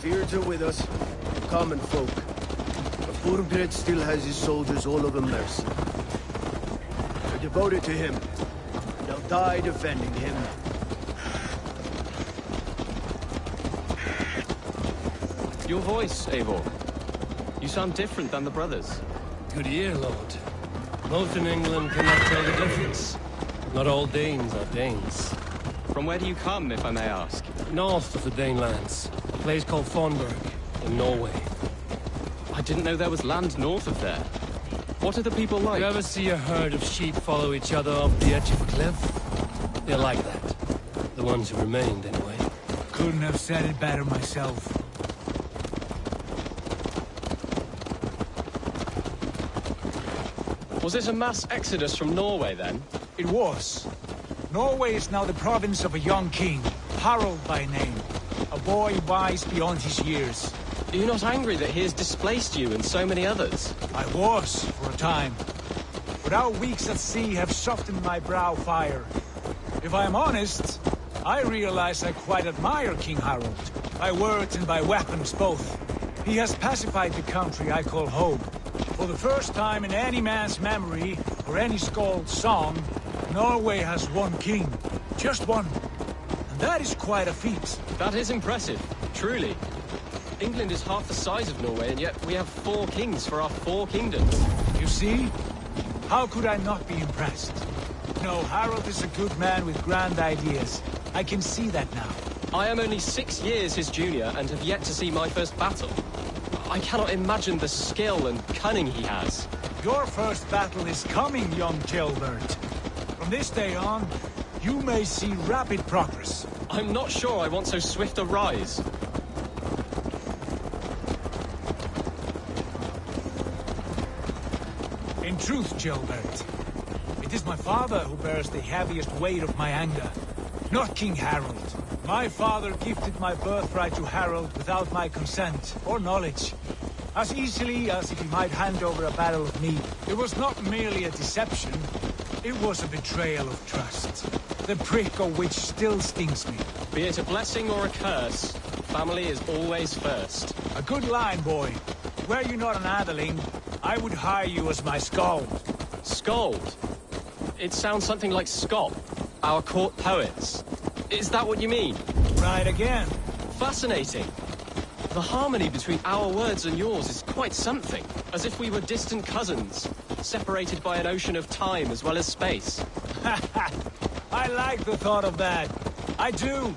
Fears are with us, common folk. But Burgred still has his soldiers all over mercy. They're devoted to him. They'll die defending him. Your voice, Eivor. You sound different than the brothers. Good ear, Lord. Most in England cannot tell the difference. Not all Danes are Danes. From where do you come, if I may ask? North of the Danelands. A place called Fonberg, in Norway. I didn't know there was land north of there. What are the people like? You ever see a herd of sheep follow each other off the edge of a cliff? They're like that. The ones who remained, anyway. Couldn't have said it better myself. Was it a mass exodus from Norway, then? It was. Norway is now the province of a young king, Harald by name. A boy wise beyond his years. Are you not angry that he has displaced you and so many others? I was, for a time. But our weeks at sea have softened my brow fire. If I am honest, I realize I quite admire King Harald. By words and by weapons both. He has pacified the country I call home. For the first time in any man's memory, or any skald's song, Norway has one king. Just one. And that is quite a feat. That is impressive, truly. England is half the size of Norway, and yet we have 4 kings for our 4 kingdoms. You see? How could I not be impressed? No, Harald is a good man with grand ideas. I can see that now. I am only 6 years his junior, and have yet to see my first battle. I cannot imagine the skill and cunning he has. Your first battle is coming, young Gilbert. From this day on, you may see rapid progress. I'm not sure I want so swift a rise. In truth, Gilbert, it is my father who bears the heaviest weight of my anger, not King Harald. My father gifted my birthright to Harald without my consent or knowledge, as easily as if he might hand over a battle of me. It was not merely a deception, it was a betrayal of trust, the prick of which still stings me. Be it a blessing or a curse, family is always first. A good line, boy. Were you not an adeling, I would hire you as my skald. Skald? It sounds something like Scott, our court poets. Is that what you mean? Right again. Fascinating. The harmony between our words and yours is quite something. As if we were distant cousins, separated by an ocean of time as well as space. I like the thought of that. I do.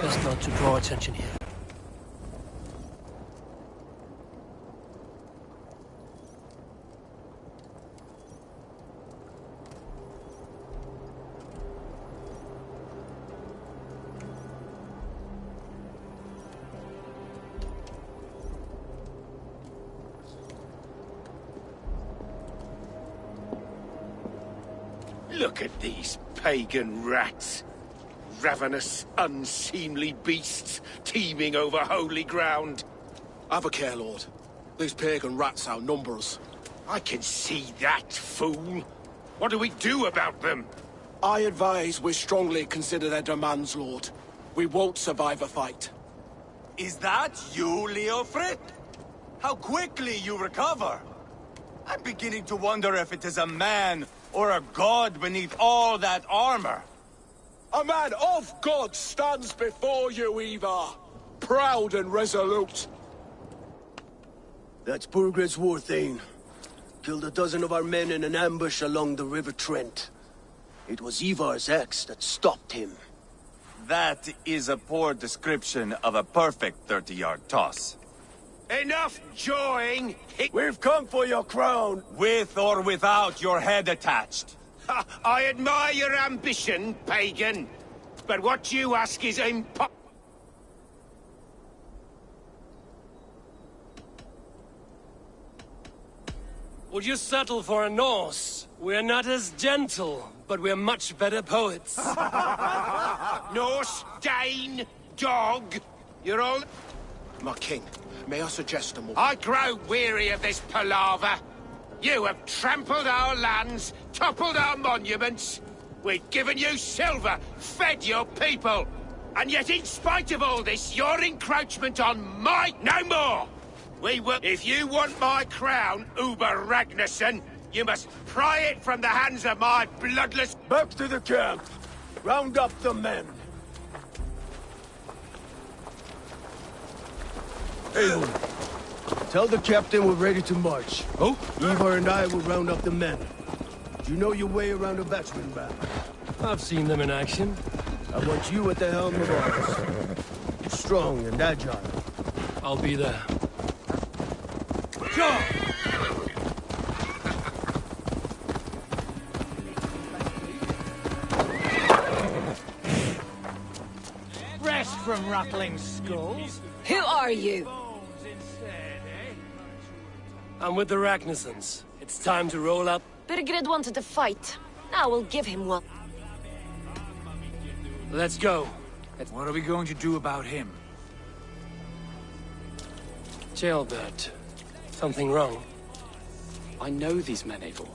Best not to draw attention here. Look at these pagan rats. Ravenous, unseemly beasts teeming over holy ground. Have a care, Lord. These pagan rats outnumber us. I can see that, fool. What do we do about them? I advise we strongly consider their demands, Lord. We won't survive a fight. Is that you, Leofrid? How quickly you recover! I'm beginning to wonder if it is a man Or a god beneath all that armor? A man of God stands before you, Ivar. Proud and resolute. That's Burgred's war thane. Killed a dozen of our men in an ambush along the River Trent. It was Ivar's axe that stopped him. That is a poor description of a perfect 30-yard toss. Enough jawing! We've come for your crown! With or without your head attached. Ha, I admire your ambition, pagan. But what you ask is impossible. Would you settle for a Norse? We're not as gentle, but we're much better poets. Norse, Dane, dog. You're all... My king, may I suggest a more... I grow weary of this palaver. You have trampled our lands, toppled our monuments. We've given you silver, fed your people. And yet in spite of all this, your encroachment on my... No more! We will... If you want my crown, Uber Ragnarsson, you must pry it from the hands of my bloodless... Back to the camp! Round up the men! Tell the captain we're ready to march. Oh? Ivar and I will round up the men. Do you know your way around a batsman back? I've seen them in action. I want you at the helm of ours. Strong and agile. I'll be there. Rest from rattling skulls. Who are you? I'm with the Ragnarssons. It's time to roll up. Burgred wanted to fight. Now we'll give him one. Let's go. What are we going to do about him? Jailbird. Something wrong? I know these men, Eivor.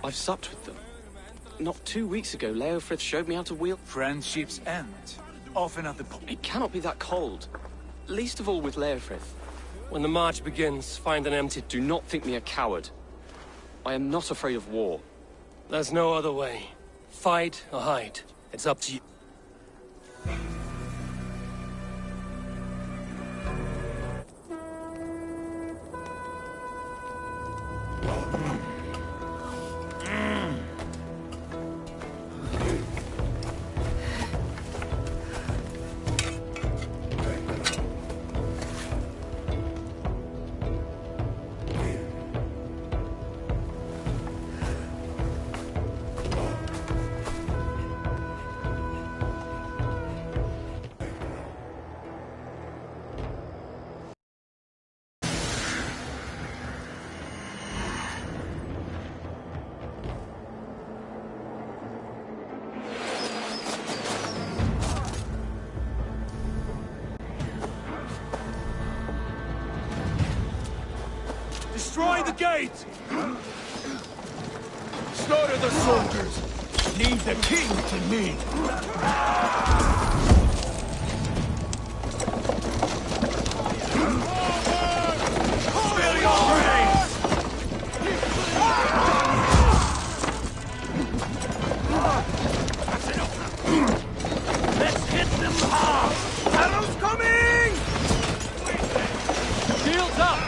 I've supped with them. Not 2 weeks ago, Leofrith showed me how to wield... Friendships end. Often at the point. It cannot be that cold. Least of all with Leofrith. When the march begins, find an empty... Do not think me a coward. I am not afraid of war. There's no other way. Fight or hide. It's up to you. Destroy the gate! Slaughter the soldiers! Leave the king to me! Spill your brains! Let's hit them hard! Arrows coming! Shields up!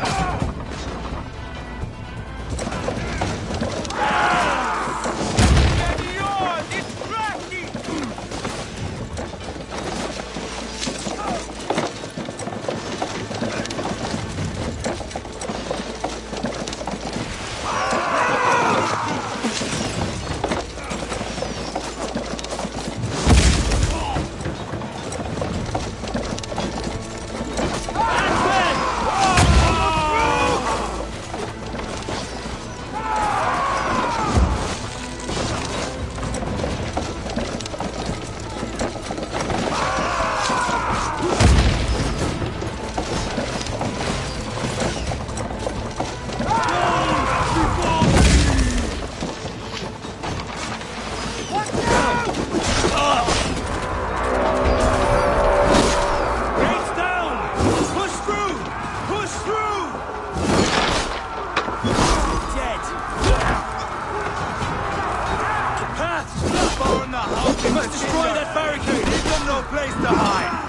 We must destroy that barricade! Give them no place to hide!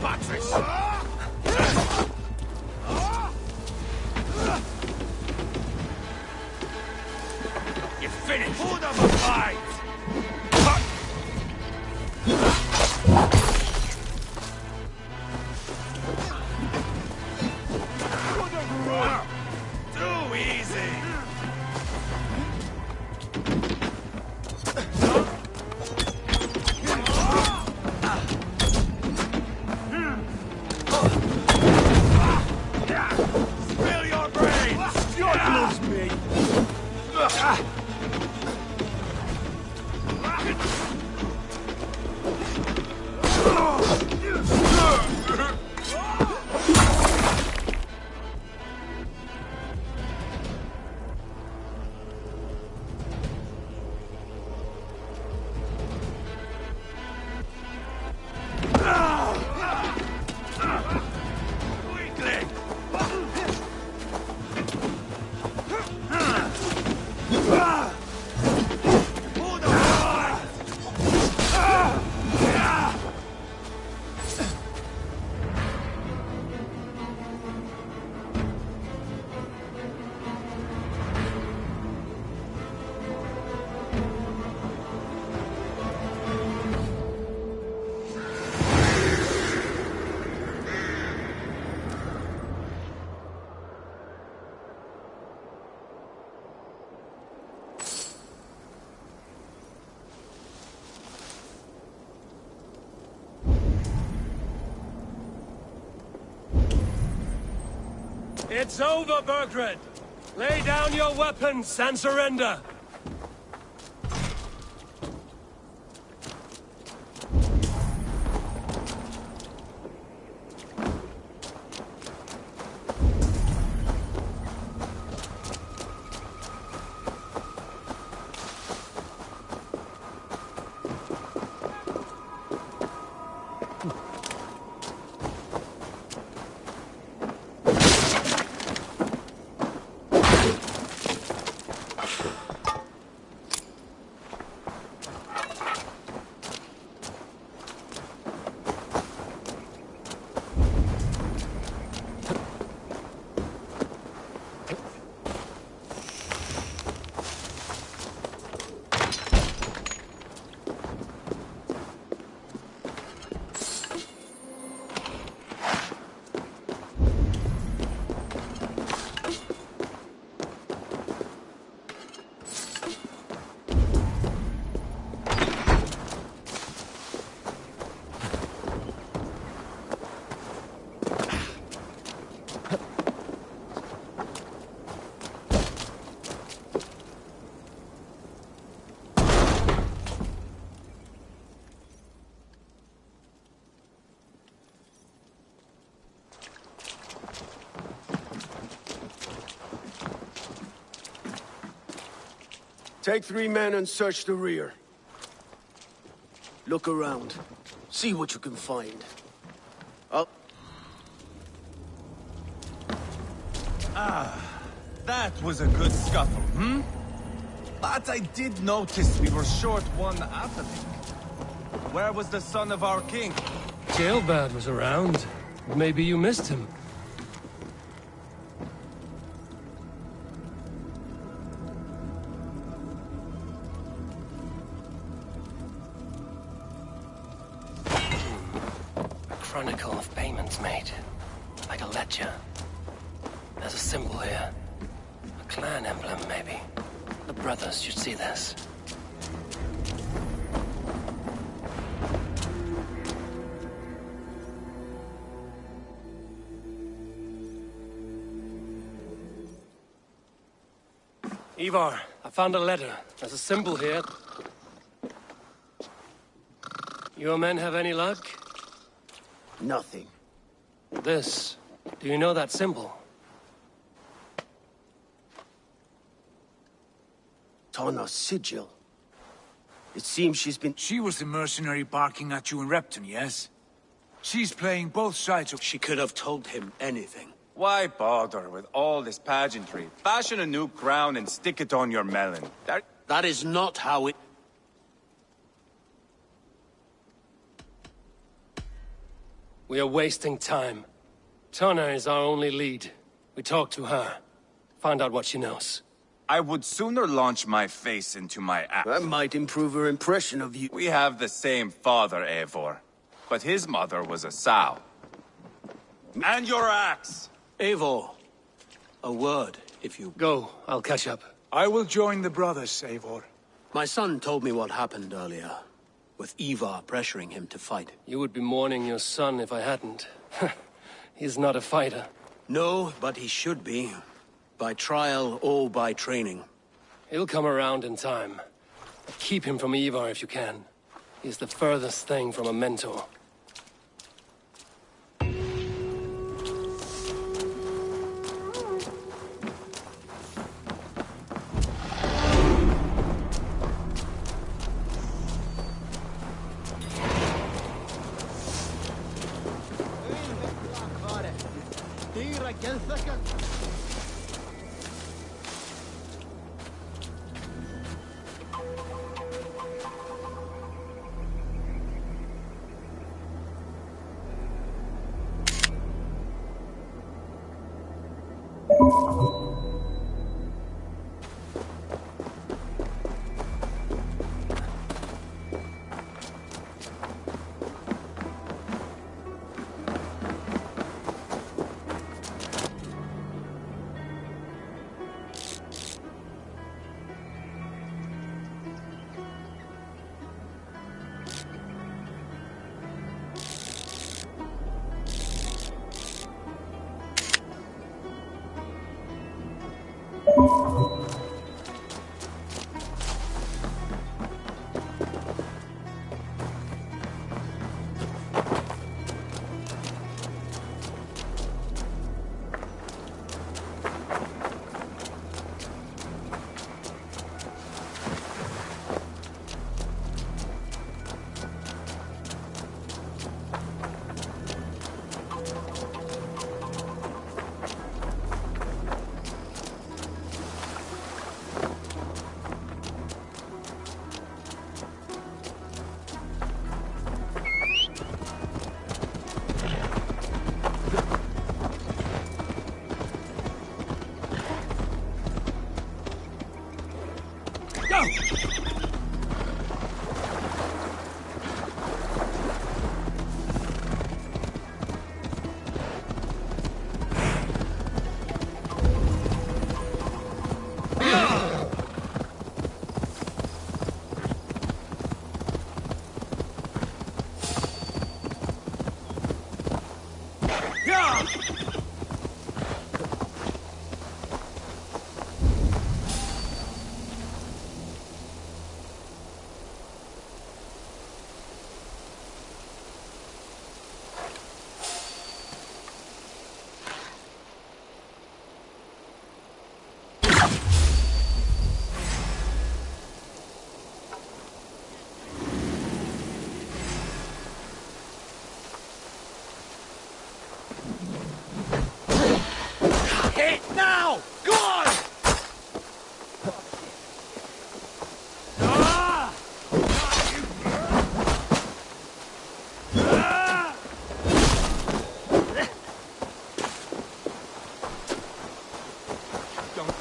buttress! You're finished! Hold up a fight! Too easy! Spill your brains! You lose me! Weakling! Who the fuck? It's over, Bergred! Lay down your weapons and surrender! Take 3 men and search the rear. Look around. See what you can find. Up. That was a good scuffle, hmm? But I did notice we were short one applicant. Where was the son of our king? Jailbird was around. Maybe you missed him. A chronicle of payments made. Like a ledger. There's a symbol here. A clan emblem, maybe. The brothers should see this. Ivar, I found a letter. There's a symbol here. Your men have any luck? Nothing. This. Do you know that symbol? Tana's sigil. It seems she's been... She was the mercenary barking at you in Repton, yes? She's playing both sides of... She could have told him anything. Why bother with all this pageantry? Fashion a new crown and stick it on your melon. That is not how it... We are wasting time. Tana is our only lead. We talk to her. Find out what she knows. I would sooner launch my face into my ass. That might improve her impression of you. We have the same father, Eivor. But his mother was a sow. And your axe! Eivor, a word, if you... Go, I'll catch up. I will join the brothers, Eivor. My son told me what happened earlier, with Ivar pressuring him to fight. You would be mourning your son if I hadn't. He's not a fighter. No, but he should be. By trial or by training. He'll come around in time. Keep him from Ivar if you can. He's the furthest thing from a mentor.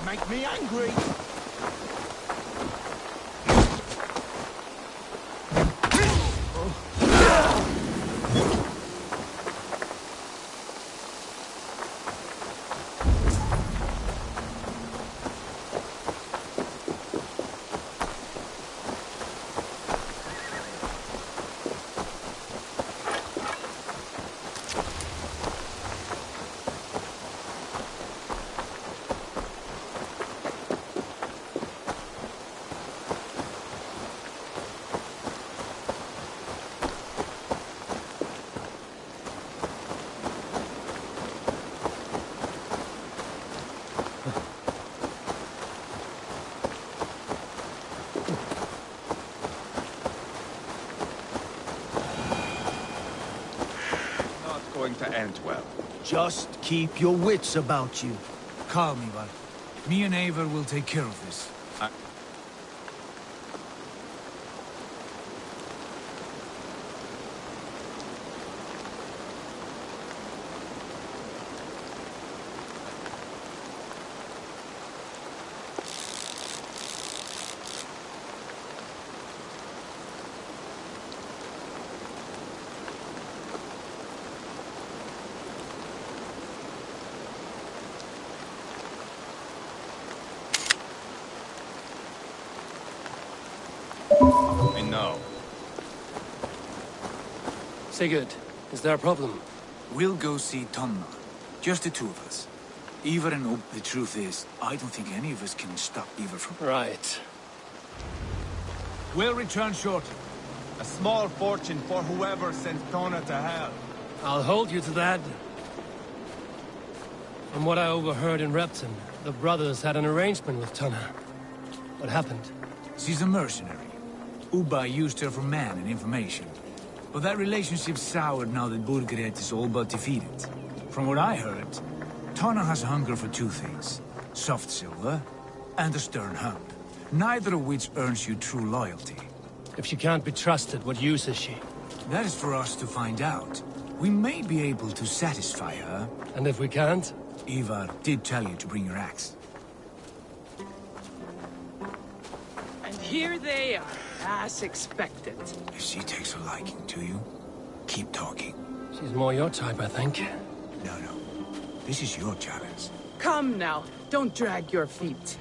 Make me angry! Going to end well. Just keep your wits about you. Calm, Ivar. Me and Eivor will take care of this. I know. Sigurd, is there a problem? We'll go see Tonna. Just the two of us. Ivar and Ob, the truth is, I don't think any of us can stop Ivar from... Right. We'll return shortly. A small fortune for whoever sent Tona to hell. I'll hold you to that. From what I overheard in Repton, the brothers had an arrangement with Tonna. What happened? She's a mercenary. Ubba used her for man and information. But that relationship soured now that Burgred is all but defeated. From what I heard, Tonna has a hunger for two things. Soft silver and a stern hump. Neither of which earns you true loyalty. If she can't be trusted, what use is she? That is for us to find out. We may be able to satisfy her. And if we can't? Ivar did tell you to bring your axe. And here they are, as expected. If she takes a liking to you, keep talking. She's more your type, I think. No. This is your challenge. Come now, don't drag your feet.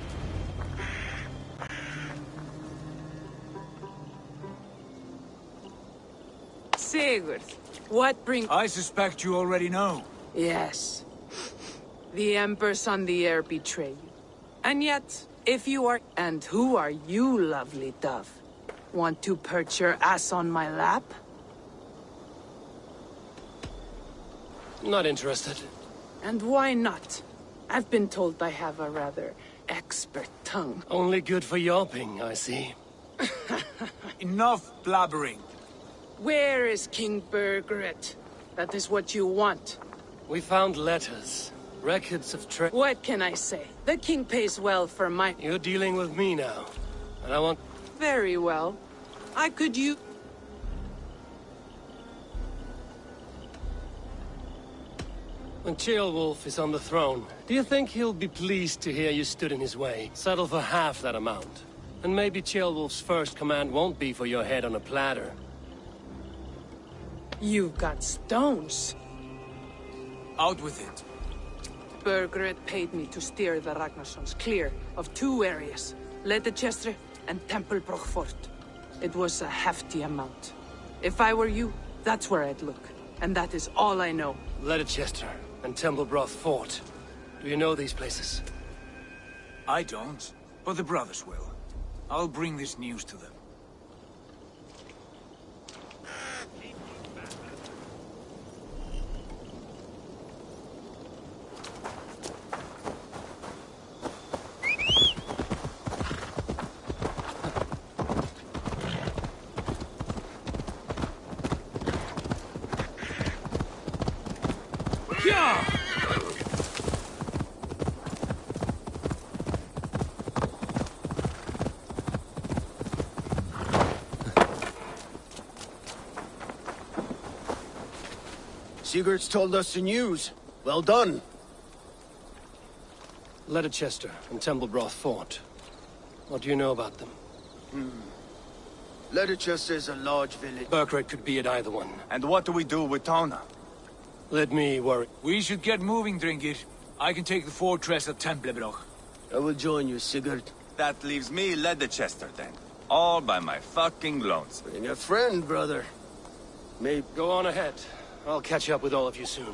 Sigurd, what brings... I suspect you already know. Yes. The Emperor's on the air betray you. And yet, if you are... And who are you, lovely dove? Want to perch your ass on my lap? Not interested. And why not? I've been told I have a rather expert tongue. Only good for yelping, I see. Enough blabbering. Where is King Burgred? That is what you want. We found letters. Records of trade. What can I say? The king pays well for my... You're dealing with me now. And I want... Very well. I could use... When Ceolwulf is on the throne, do you think he'll be pleased to hear you stood in his way? Settle for half that amount. And maybe Ceolwulf's first command won't be for your head on a platter. You've got stones. Out with it. Burgred paid me to steer the Ragnarssons clear of two areas, Ledechester and Templebroch Fort. It was a hefty amount. If I were you, that's where I'd look. And that is all I know. Ledechester and Templebroch Fort. Do you know these places? I don't, but the brothers will. I'll bring this news to them. Sigurd's told us the news. Well done. Ledechester and Templebroch Fort. What do you know about them? Ledechester is a large village. Burgred could be at either one. And what do we do with Tona? Let me worry. We should get moving, Drinkit. I can take the fortress of Templebroch. I will join you, Sigurd. That leaves me Ledechester then. All by my fucking lonesome. Bring a friend, brother. Maybe... Go on ahead. I'll catch up with all of you soon.